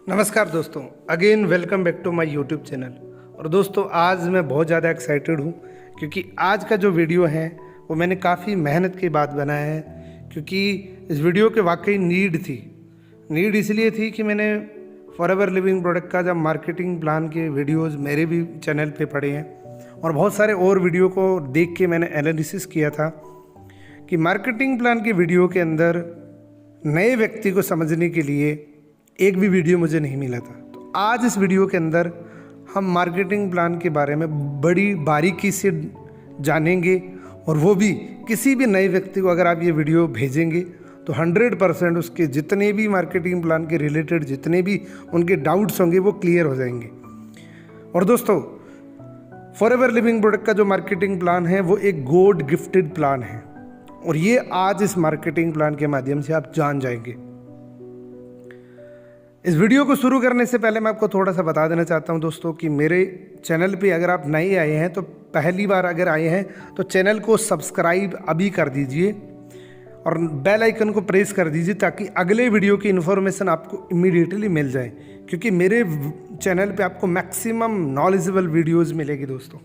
नमस्कार दोस्तों, again welcome back to my YouTube channel. और दोस्तों आज मैं बहुत ज़्यादा एक्साइटेड हूँ क्योंकि आज का जो वीडियो है वो मैंने काफ़ी मेहनत के बाद बनाया है, क्योंकि इस वीडियो के वाकई नीड इसलिए थी कि मैंने फॉरएवर लिविंग प्रोडक्ट का जब मार्केटिंग प्लान के वीडियोज़ मेरे भी चैनल पे पड़े हैं और बहुत सारे और वीडियो को देख के मैंने एनालिसिस किया था कि मार्केटिंग प्लान के वीडियो के अंदर नए व्यक्ति को समझने के लिए एक भी वीडियो मुझे नहीं मिला था। तो आज इस वीडियो के अंदर हम मार्केटिंग प्लान के बारे में बड़ी बारीकी से जानेंगे, और वो भी किसी भी नए व्यक्ति को अगर आप ये वीडियो भेजेंगे तो 100% उसके जितने भी मार्केटिंग प्लान के रिलेटेड जितने भी उनके डाउट्स होंगे वो क्लियर हो जाएंगे। और दोस्तों, फॉरएवर लिविंग प्रोडक्ट का जो मार्केटिंग प्लान है वो एक गॉड गिफ्टेड प्लान है, और ये आज इस मार्केटिंग प्लान के माध्यम से आप जान जाएंगे। इस वीडियो को शुरू करने से पहले मैं आपको थोड़ा सा बता देना चाहता हूं दोस्तों कि मेरे चैनल पे अगर आप नए आए हैं तो पहली बार अगर आए हैं तो चैनल को सब्सक्राइब अभी कर दीजिए और बेल आइकन को प्रेस कर दीजिए ताकि अगले वीडियो की इन्फॉर्मेशन आपको इमीडिएटली मिल जाए, क्योंकि मेरे चैनल पे आपको मैक्सिमम नॉलेजेबल वीडियोज़ मिलेगी दोस्तों।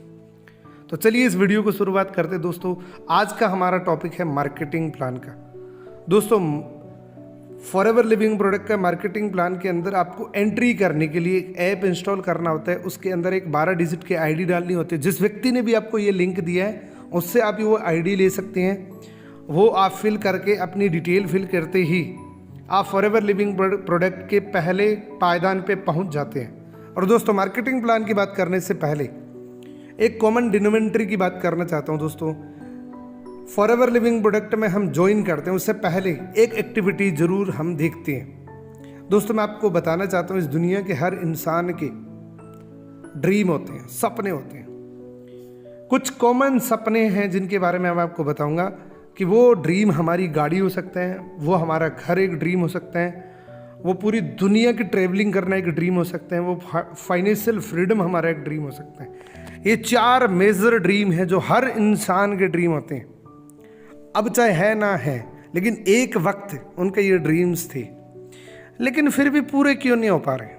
तो चलिए इस वीडियो को शुरुआत करते दोस्तों। आज का हमारा टॉपिक है मार्केटिंग प्लान का। दोस्तों, फॉरएवर लिविंग प्रोडक्ट का मार्केटिंग प्लान के अंदर आपको एंट्री करने के लिए एक ऐप इंस्टॉल करना होता है। उसके अंदर एक 12 डिजिट की आईडी डालनी होती है। जिस व्यक्ति ने भी आपको ये लिंक दिया है उससे आप वो आईडी ले सकते हैं। वो आप फिल करके अपनी डिटेल फिल करते ही आप फॉरएवर लिविंग प्रोडक्ट के पहले पायदान पे पहुंच जाते हैं। और दोस्तों, मार्केटिंग प्लान की बात करने से पहले एक कॉमन डिनोमिनेटर की बात करना चाहता हूं दोस्तों। फॉरएवर लिविंग प्रोडक्ट में हम ज्वाइन करते हैं उससे पहले एक एक्टिविटी जरूर हम देखते हैं। दोस्तों, मैं आपको बताना चाहता हूँ इस दुनिया के हर इंसान के ड्रीम होते हैं, सपने होते हैं। कुछ कॉमन सपने हैं जिनके बारे में मैं आपको बताऊंगा कि वो ड्रीम हमारी गाड़ी हो सकते हैं, वो हमारा घर एक ड्रीम हो सकता है, वो पूरी दुनिया की ट्रेवलिंग करना एक ड्रीम हो सकते हैं, वो फाइनेंशियल फ्रीडम हमारा एक ड्रीम हो सकता है। ये 4 मेजर ड्रीम है जो हर इंसान के ड्रीम होते हैं। अब चाहे है ना है, लेकिन एक वक्त उनके ये ड्रीम्स थे, लेकिन फिर भी पूरे क्यों नहीं हो पा रहे?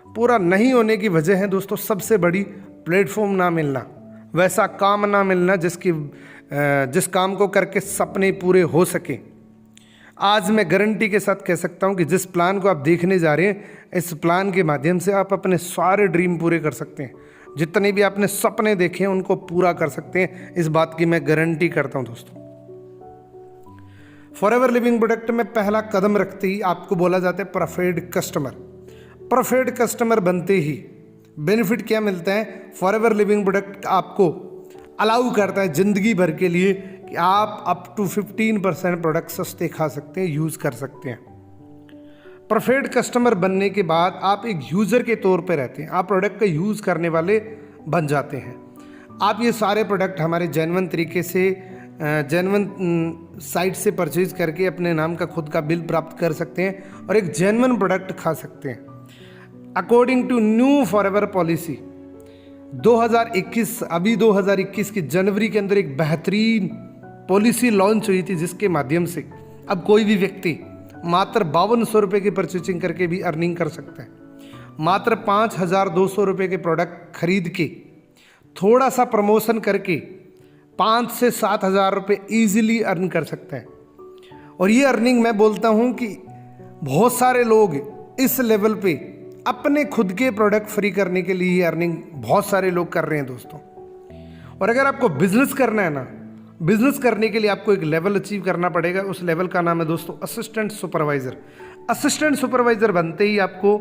पूरा नहीं होने की वजह है दोस्तों सबसे बड़ी प्लेटफॉर्म ना मिलना, वैसा काम ना मिलना जिस काम को करके सपने पूरे हो सके। आज मैं गारंटी के साथ कह सकता हूं कि जिस प्लान को आप देखने जा रहे हैं, इस प्लान के माध्यम से आप अपने सारे ड्रीम पूरे कर सकते हैं। जितने भी आपने सपने देखे हैं उनको पूरा कर सकते हैं, इस बात की मैं गारंटी करता हूं दोस्तों। फॉरएवर लिविंग प्रोडक्ट में पहला कदम रखते ही आपको बोला जाता है परफेक्ट कस्टमर। परफेक्ट कस्टमर बनते ही बेनिफिट क्या मिलता है? फॉरएवर लिविंग प्रोडक्ट आपको अलाउ करता है ज़िंदगी भर के लिए कि आप अप टू 15% प्रोडक्ट सस्ते खा सकते हैं, यूज़ कर सकते हैं। परफेक्ट कस्टमर बनने के बाद आप एक यूज़र के तौर पे रहते हैं, आप प्रोडक्ट का यूज़ करने वाले बन जाते हैं। आप ये सारे प्रोडक्ट हमारे जेन्युइन तरीके से जेन्युइन साइट से परचेज करके अपने नाम का खुद का बिल प्राप्त कर सकते हैं और एक जेन्युइन प्रोडक्ट खा सकते हैं। According to new Forever policy 2021, अभी 2021 की जनवरी के अंदर एक बेहतरीन पॉलिसी लॉन्च हुई थी, जिसके माध्यम से अब कोई भी व्यक्ति मात्र 5200 रुपये की परचेजिंग करके भी अर्निंग कर सकता है। मात्र 5200 रुपये के प्रोडक्ट खरीद के थोड़ा सा प्रमोशन करके 5 से 7 हज़ार रुपये ईजिली अर्न कर सकते हैं। और ये अर्निंग मैं बोलता हूँ कि बहुत सारे लोग इस लेवल पे अपने खुद के प्रोडक्ट फ्री करने के लिए ये अर्निंग बहुत सारे लोग कर रहे हैं दोस्तों। और अगर आपको बिजनेस करना है ना, बिजनेस करने के लिए आपको एक लेवल अचीव करना पड़ेगा। उस लेवल का नाम है दोस्तों असिस्टेंट सुपरवाइज़र। असिस्टेंट सुपरवाइज़र बनते ही आपको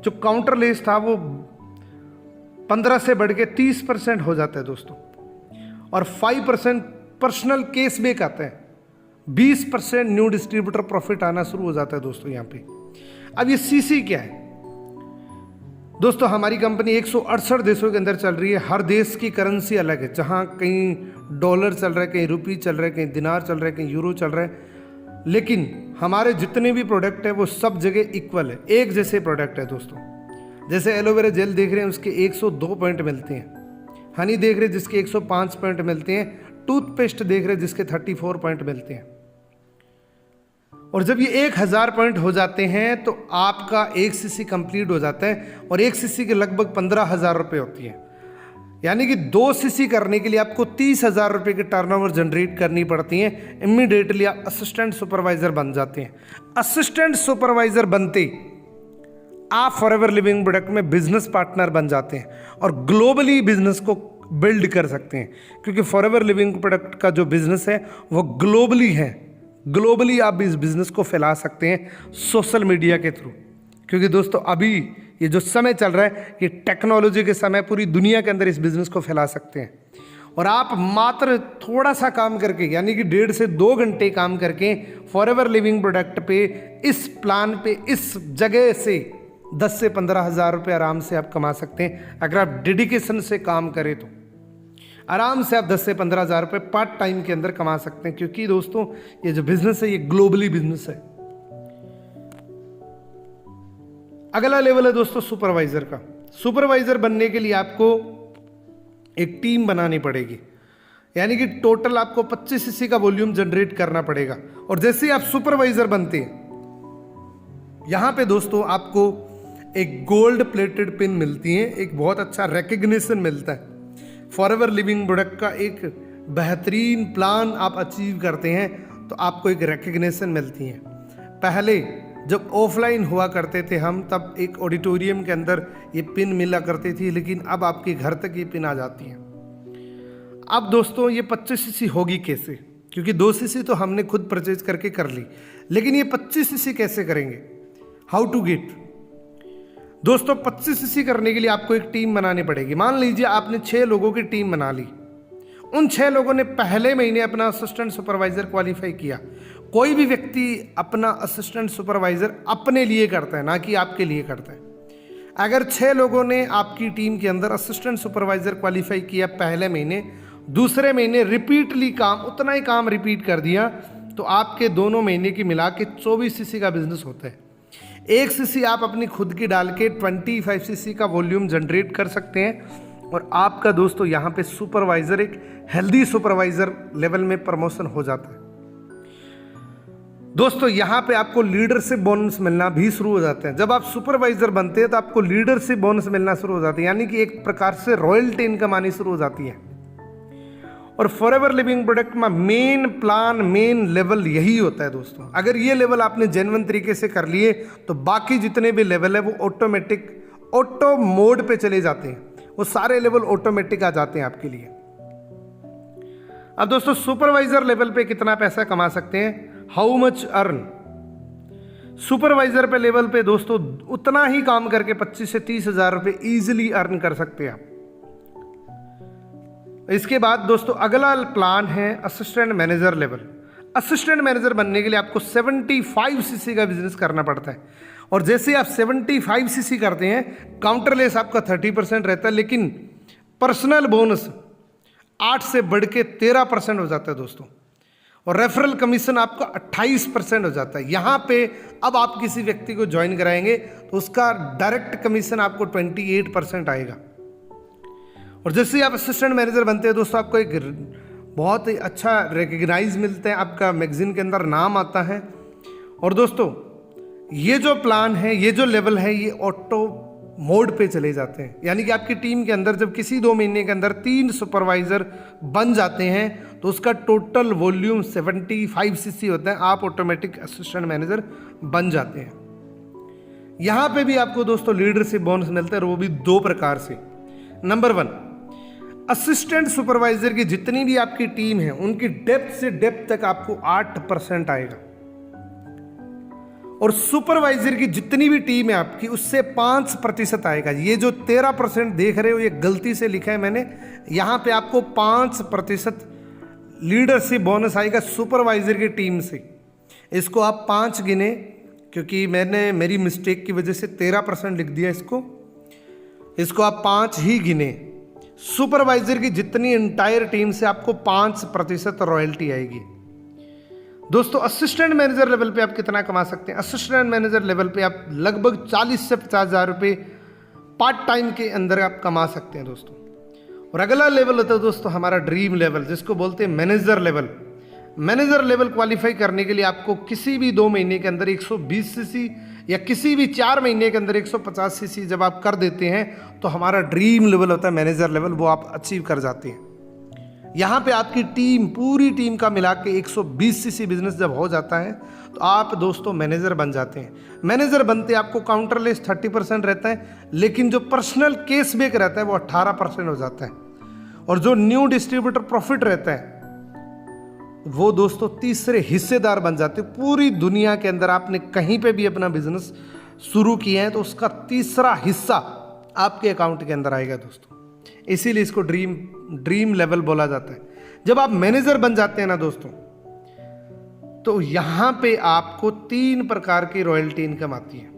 जो काउंटर लेस था वो 15 से बढ़ के 30% हो जाता है दोस्तों, और 5% पर्सनल कैशबैक आता है। 20% न्यू डिस्ट्रीब्यूटर प्रॉफिट आना शुरू हो जाता है दोस्तों यहाँ पे। अब ये सीसी क्या है दोस्तों? हमारी कंपनी 168 देशों के अंदर चल रही है। हर देश की करेंसी अलग है, जहाँ कहीं डॉलर चल रहा है, कहीं रुपी चल रहा है, कहीं दिनार चल रहा है, कहीं यूरो चल रहा है, लेकिन हमारे जितने भी प्रोडक्ट हैं वो सब जगह इक्वल है, एक जैसे प्रोडक्ट है दोस्तों। जैसे एलोवेरा जेल देख रहे हैं उसके 102 पॉइंट मिलते हैं, हनी देख रहे हैं जिसके 105 पॉइंट मिलते हैं, टूथपेस्ट देख रहे हैं जिसके 34 पॉइंट मिलते हैं। और जब ये 1000 पॉइंट हो जाते हैं तो आपका 1 सीसी कंप्लीट हो जाता है और 1 सीसी के लगभग 15,000 रुपये होती है। यानी कि 2 सीसी करने के लिए आपको 30,000 रुपये की टर्नओवर जनरेट करनी पड़ती है। इमीडिएटली आप असिस्टेंट सुपरवाइजर बन जाते हैं। असिस्टेंट सुपरवाइजर बनते आप फॉरएवर लिविंग प्रोडक्ट में बिजनेस पार्टनर बन जाते हैं और ग्लोबली बिजनेस को बिल्ड कर सकते हैं, क्योंकि फॉरएवर लिविंग प्रोडक्ट का जो बिजनेस है वो ग्लोबली है। ग्लोबली आप इस बिजनेस को फैला सकते हैं सोशल मीडिया के थ्रू, क्योंकि दोस्तों अभी ये जो समय चल रहा है ये टेक्नोलॉजी के समय, पूरी दुनिया के अंदर इस बिजनेस को फैला सकते हैं। और आप मात्र थोड़ा सा काम करके, यानी कि 1.5 से 2 घंटे काम करके फॉरएवर लिविंग प्रोडक्ट पे, इस प्लान पे, इस जगह से 10 से 15,000 रुपये आराम से आप कमा सकते हैं। अगर आप डेडिकेशन से काम करें तो आराम से आप 10 से 15,000 रुपये पार्ट टाइम के अंदर कमा सकते हैं, क्योंकि दोस्तों ये जो बिजनेस है ये ग्लोबली बिजनेस है। अगला लेवल है दोस्तों सुपरवाइजर का। सुपरवाइजर बनने के लिए आपको एक टीम बनानी पड़ेगी, यानी कि टोटल आपको 25 सीसी का वॉल्यूम जनरेट करना पड़ेगा। और जैसे ही आप सुपरवाइजर बनते हैं, यहां पे दोस्तों आपको एक गोल्ड प्लेटेड पिन मिलती है, एक बहुत अच्छा रिकग्निशन मिलता है। फॉरएवर लिविंग प्रोडक्ट का एक बेहतरीन प्लान आप अचीव करते हैं तो आपको एक रिकग्निशन मिलती है। पहले जब ऑफलाइन हुआ करते थे हम, तब एक ऑडिटोरियम के अंदर ये पिन मिला करती थी, लेकिन अब आपके घर तक ये पिन आ जाती है। अब दोस्तों ये 25 सीसी होगी कैसे, क्योंकि 2 सीसी तो हमने खुद परचेज करके कर ली, लेकिन ये 25 सीसी कैसे करेंगे, हाउ टू गेट। दोस्तों 25 सीसी करने के लिए आपको एक टीम बनानी पड़ेगी। मान लीजिए आपने 6 लोगों की टीम बना ली, उन 6 लोगों ने पहले महीने अपना असिस्टेंट सुपरवाइजर क्वालिफाई किया। कोई भी व्यक्ति अपना असिस्टेंट सुपरवाइजर अपने लिए करता है, ना कि आपके लिए करता है। अगर 6 लोगों ने आपकी टीम के अंदर असिस्टेंट सुपरवाइजर क्वालिफाई किया पहले महीने, दूसरे महीने रिपीटली काम, उतना ही काम रिपीट कर दिया, तो आपके दोनों महीने की मिला के 24 सीसी का बिजनेस होता है। 1 सीसी आप अपनी खुद की डाल के 25 सीसी का वॉल्यूम जनरेट कर सकते हैं। और आपका दोस्तों यहाँ पे सुपरवाइजर एक हेल्दी सुपरवाइजर लेवल में प्रमोशन हो जाता है। दोस्तों यहाँ पे आपको लीडरशिप बोनस मिलना भी शुरू हो जाते हैं। जब आप सुपरवाइजर बनते हैं तो आपको लीडरशिप बोनस मिलना शुरू हो जाती है, यानी कि एक प्रकार से रॉयल्टी इनकम आनी शुरू हो जाती है। और फॉरएवर लिविंग प्रोडक्ट में मेन प्लान, मेन लेवल यही होता है दोस्तों। अगर ये लेवल आपने जेन्युइन तरीके से कर लिए तो बाकी जितने भी लेवल है वो ऑटोमेटिक ऑटो मोड पे चले जाते हैं, वो सारे लेवल ऑटोमेटिक आ जाते हैं आपके लिए। अब दोस्तों सुपरवाइजर लेवल पे कितना पैसा कमा सकते हैं, हाउ मच अर्न। सुपरवाइजर पे लेवल पे दोस्तों उतना ही काम करके 25 से 30,000 रुपये ईजिली अर्न कर सकते हैं आप। इसके बाद दोस्तों अगला प्लान है assistant manager level. Assistant manager बनने के लिए आपको 75 सीसी का बिजनेस करना पड़ता है। और जैसे आप 75 सीसी करते हैं, काउंटरलेस आपका 30% रहता है, लेकिन पर्सनल बोनस 8 से बढ़ के 13% हो जाता है दोस्तों। और रेफरल कमीशन आपका 28% हो जाता है। यहाँ पे अब आप किसी व्यक्ति को ज्वाइन कराएंगे तो उसका डायरेक्ट कमीशन आपको 28% आएगा। और जैसे ही आप असिस्टेंट मैनेजर बनते हैं दोस्तों, आपको एक बहुत ही अच्छा रिकग्नाइज मिलता है, आपका मैगजीन के अंदर नाम आता है। और दोस्तों ये जो प्लान है, ये जो लेवल है, ये ऑटो मोड पे चले जाते हैं। यानी कि आपकी टीम के अंदर जब किसी 2 महीने के अंदर 3 सुपरवाइजर बन जाते हैं तो उसका टोटल वॉल्यूम 75 सीसी होता है, आप ऑटोमेटिक असिस्टेंट मैनेजर बन जाते हैं। यहाँ पे भी आपको दोस्तों लीडरशिप बोनस मिलता है, और वो भी 2 प्रकार से। नंबर 1, असिस्टेंट सुपरवाइजर की जितनी भी आपकी टीम है उनकी डेप्थ से डेप्थ तक आपको 8% आएगा। और सुपरवाइजर की जितनी भी टीम है आपकी उससे 5% आएगा। ये जो 13% देख रहे हो ये गलती से लिखा है मैंने, यहाँ पे आपको 5% लीडरशिप बोनस आएगा सुपरवाइजर की टीम से। इसको आप 5 गिने, क्योंकि मैंने मेरी मिस्टेक की वजह से 13% लिख दिया इसको आप 5 ही गिने। सुपरवाइजर की जितनी इंटायर टीम से आपको 5% रॉयल्टी आएगी। दोस्तों असिस्टेंट मैनेजर लेवल पे आप कितना कमा सकते हैं, असिस्टेंट मैनेजर लेवल पे आप लगभग 40 से 50,000 रुपये पार्ट टाइम के अंदर आप कमा सकते हैं दोस्तों। और अगला लेवल होता है दोस्तों हमारा ड्रीम लेवल, जिसको बोलते हैं manager level. Manager level qualify करने के लिए आपको किसी भी 2 महीने के अंदर 120 सीसी या किसी भी 4 महीने के अंदर 150 सीसी जब आप कर देते हैं तो हमारा ड्रीम लेवल होता है मैनेजर लेवल, वो आप अचीव कर जाते हैं। यहाँ पे आपकी टीम, पूरी टीम का मिला के 120 सीसी बिजनेस जब हो जाता है तो आप दोस्तों मैनेजर बन जाते हैं। मैनेजर बनते आपको काउंटरलेस 30% रहता है, लेकिन जो पर्सनल केस बेक रहता है वो 18% हो जाता है, और जो न्यू डिस्ट्रीब्यूटर प्रॉफिट रहता है वो दोस्तों तीसरे हिस्सेदार बन जाते हैं। पूरी दुनिया के अंदर आपने कहीं पे भी अपना बिजनेस शुरू किया है तो उसका तीसरा हिस्सा आपके अकाउंट के अंदर आएगा दोस्तों। इसीलिए इसको ड्रीम लेवल बोला जाता है। जब आप मैनेजर बन जाते हैं ना दोस्तों, तो यहां पे आपको 3 प्रकार की रॉयल्टी इनकम आती है।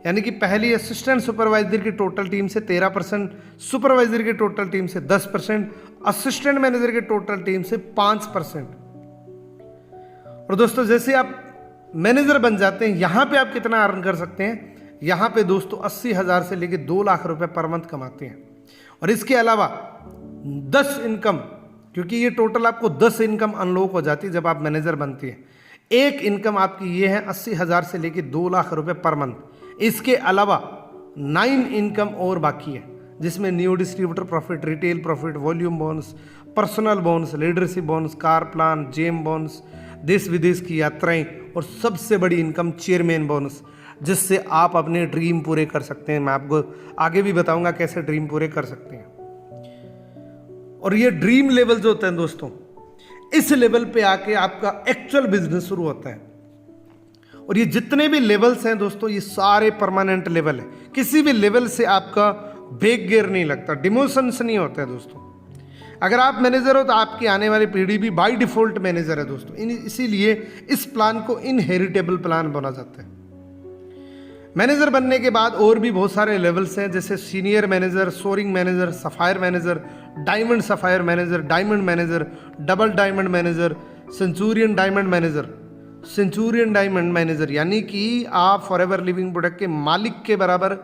यानी कि पहली असिस्टेंट सुपरवाइजर की टोटल टीम से 13%, सुपरवाइजर की टोटल टीम से 10%, असिस्टेंट मैनेजर की टोटल टीम से 5%। और दोस्तों जैसे आप मैनेजर बन जाते हैं, यहां पे आप कितना अर्न कर सकते हैं, यहां पे दोस्तों 80,000 से लेकर 2 लाख रुपए पर मंथ कमाते हैं। और इसके अलावा 10 इनकम, क्योंकि ये टोटल आपको 10 इनकम अनलॉक हो जाती है जब आप मैनेजर बनते हैं। एक इनकम आपकी ये है 80,000 से लेकर 2 लाख रुपए पर मंथ। इसके अलावा 9 इनकम और बाकी है, जिसमें new distributor profit, retail profit, volume bonus, personal bonus, leadership bonus, car plan, gem bonus, देश विदेश की यात्राएं, और सबसे बड़ी इनकम चेयरमैन बोनस, जिससे आप अपने ड्रीम पूरे कर सकते हैं। मैं आपको आगे भी बताऊंगा कैसे ड्रीम पूरे कर सकते हैं। और ये ड्रीम लेवल जो होता है दोस्तों, इस लेवल पे आके आपका एक्चुअल बिजनेस शुरू होता है। और ये जितने भी लेवल्स हैं दोस्तों, ये सारे परमानेंट लेवल है। किसी भी लेवल से आपका ब्रेक गियर नहीं लगता, डिमोशंस नहीं होता है दोस्तों। अगर आप मैनेजर हो तो आपकी आने वाली पीढ़ी भी बाय डिफॉल्ट मैनेजर है दोस्तों। इसीलिए इस प्लान को इनहेरिटेबल प्लान बोला जाता है। मैनेजर बनने के बाद और भी बहुत सारे लेवल्स हैं, जैसे senior manager, soaring manager, sapphire manager, diamond sapphire manager, diamond manager, double diamond manager, centurion diamond manager. Centurion diamond manager यानी कि आप फॉरएवर लिविंग प्रोडक्ट के मालिक के बराबर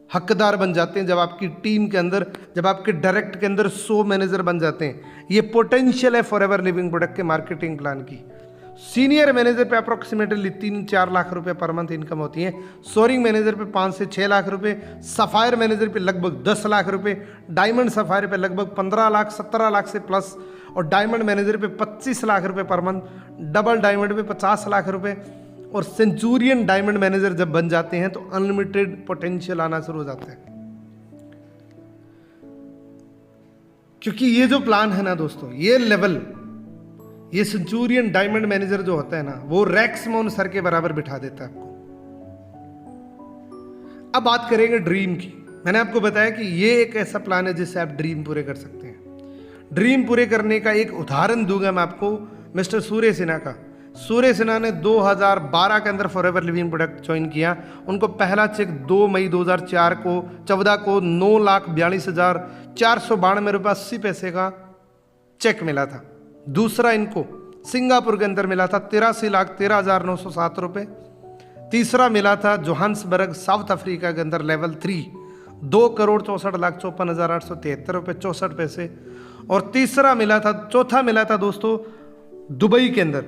हकदार बन जाते हैं जब आपकी टीम के अंदर, जब आपके डायरेक्ट के अंदर 100 मैनेजर बन जाते हैं। ये पोटेंशियल है फॉरएवर लिविंग प्रोडक्ट के मार्केटिंग प्लान की। सीनियर मैनेजर पे अप्रोक्सीमेटली 3-4 लाख रुपए पर मंथ इनकम होती है। सोरिंग मैनेजर पे 5 से 6 लाख रुपए, सफायर मैनेजर पे लगभग 10 लाख रुपए, डायमंड सफायर पे लगभग 15 लाख, 17 लाख से प्लस, और डायमंड मैनेजर पे 25 लाख रुपए पर मंथ, डबल डायमंड पे 50 लाख रुपए, और सेंचुरियन डायमंड मैनेजर जब बन जाते हैं तो अनलिमिटेड पोटेंशियल आना शुरू हो जाता है। क्योंकि ये जो प्लान है ना दोस्तों, ये लेवल, ये सेंचुरियन डायमंड मैनेजर जो होता है ना, वो रैक्समोन सर के बराबर बिठा देता है आपको। अब बात करेंगे ड्रीम की। मैंने आपको बताया कि ये एक ऐसा प्लान है जिससे आप ड्रीम पूरे कर सकते हैं। ड्रीम पूरे करने का एक उदाहरण दूंगा मैं आपको, मिस्टर सूर्य सिन्हा का। सूर्य सिन्हा ने 2012 के अंदर फॉरएवर लिविंग प्रोडक्ट ज्वाइन किया। उनको पहला चेक 2 मई 2014 को 9,42,492 रुपये 80 पैसे का चेक मिला था। दूसरा इनको सिंगापुर के अंदर मिला था 83,13,907 रुपये। तीसरा मिला था जोहान्सबर्ग साउथ अफ्रीका के अंदर लेवल 3 2,64,54,873 रुपये 64 पैसे। और चौथा मिला था दोस्तों दुबई के अंदर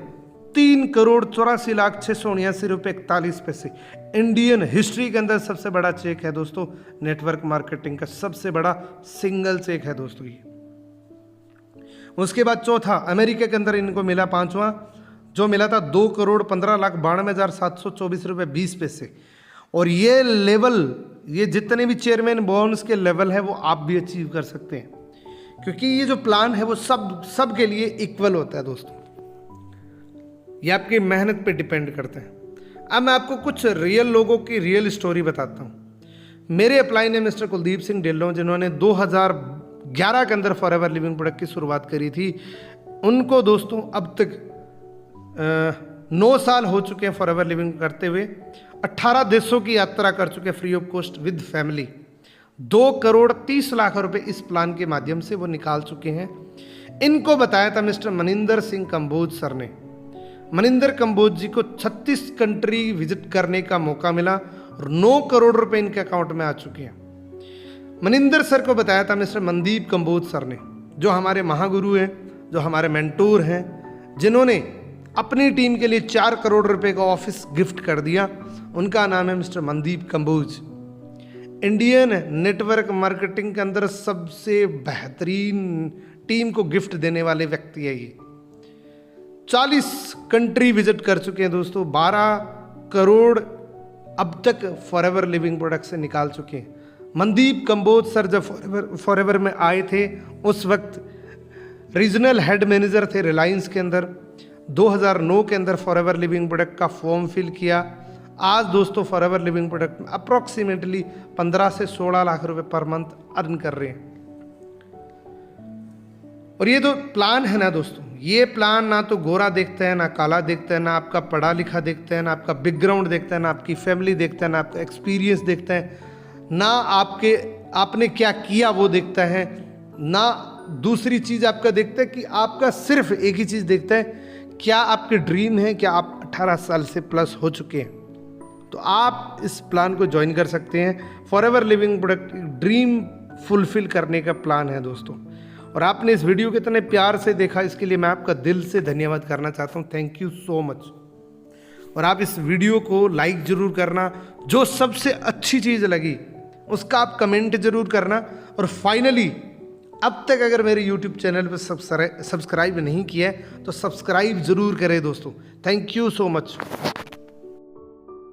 3,84,679 रुपये 41 पैसे। इंडियन हिस्ट्री के अंदर सबसे बड़ा चेक है दोस्तों, नेटवर्क मार्केटिंग का सबसे बड़ा सिंगल चेक है दोस्तों ये। उसके बाद चौथा अमेरिका के अंदर इनको मिला 5वां, जो मिला था 2,15,92,724 रुपये 20 पैसे। और ये लेवल, ये जितने भी चेयरमैन बोनस के लेवल है वो आप भी अचीव कर सकते हैं, क्योंकि ये जो प्लान है वो सब के लिए इक्वल होता है दोस्तों। ये आपकी मेहनत पे डिपेंड करता है। अब मैं आपको कुछ रियल लोगों की रियल स्टोरी बताता हूँ। मेरे अपलाइन है मिस्टर कुलदीप सिंह ढिल्लों, जिन्होंने 2011 के अंदर फॉरएवर लिविंग प्रोडक्ट की शुरुआत करी थी। उनको दोस्तों अब तक 9 साल हो चुके हैं फॉरएवर लिविंग करते हुए। 18 देशों की यात्रा कर चुके free of cost with family. 2,30,00,000 रुपए इस प्लान के माध्यम से वो निकाल चुके हैं। इनको बताया था मिस्टर मनिंदर सिंह कंबोज सर ने। मनिंदर कंबोज जी को 36 कंट्री विजिट करने का मौका मिला और 9 करोड़ रुपए इनके अकाउंट में आ चुके हैं। मनिंदर सर को बताया था मिस्टर मनदीप कंबोज सर ने, जो हमारे महागुरु हैं, जो हमारे मेंटोर हैं, जिन्होंने अपनी टीम के लिए 4 करोड़ रुपए का ऑफिस गिफ्ट कर दिया, उनका नाम है mister Mandeep Kamboj. Indian network marketing के अंदर सबसे बेहतरीन टीम को गिफ्ट देने वाले व्यक्ति है ये। 40 कंट्री विजिट कर चुके हैं दोस्तों, 12 करोड़ अब तक फॉरएवर लिविंग प्रोडक्ट से निकाल चुके हैं। मनदीप कंबोज सर जब फॉरएवर में आए थे उस वक्त रीजनल हेड मैनेजर थे रिलायंस के अंदर। 2009 के अंदर फॉरएवर लिविंग प्रोडक्ट का फॉर्म फिल किया। आज दोस्तों फॉरएवर लिविंग प्रोडक्ट में अप्रॉक्सीमेटली 15 से 16 लाख रुपए पर मंथ अर्न कर रहे हैं। और ये जो प्लान है ना दोस्तों, ये प्लान ना तो गोरा देखता है, ना काला देखता है, ना आपका पढ़ा लिखा देखता है, ना आपका बैकग्राउंड देखता है, ना आपकी फैमिली देखता है, ना आपका एक्सपीरियंस देखता है, ना आपने क्या किया वो देखता है, ना दूसरी चीज़ आपका देखता है कि आपका सिर्फ एक ही चीज़ देखता है, क्या आपके ड्रीम है, क्या आप 18 साल से प्लस हो चुके हैं। तो आप इस प्लान को ज्वाइन कर सकते हैं। Forever living product dream fulfil करने का प्लान है दोस्तों। और आपने इस वीडियो को इतने प्यार से देखा, इसके लिए मैं आपका दिल से धन्यवाद करना चाहता हूँ। Thank you so much. और आप इस वीडियो को लाइक ज़रूर करना, जो सबसे अच्छी चीज़ लगी उसका आप कमेंट ज़रूर करना। और फाइनली अब तक अगर मेरे YouTube चैनल पर सब्सक्राइब नहीं किया है तो सब्सक्राइब ज़रूर करें दोस्तों। Thank you so much.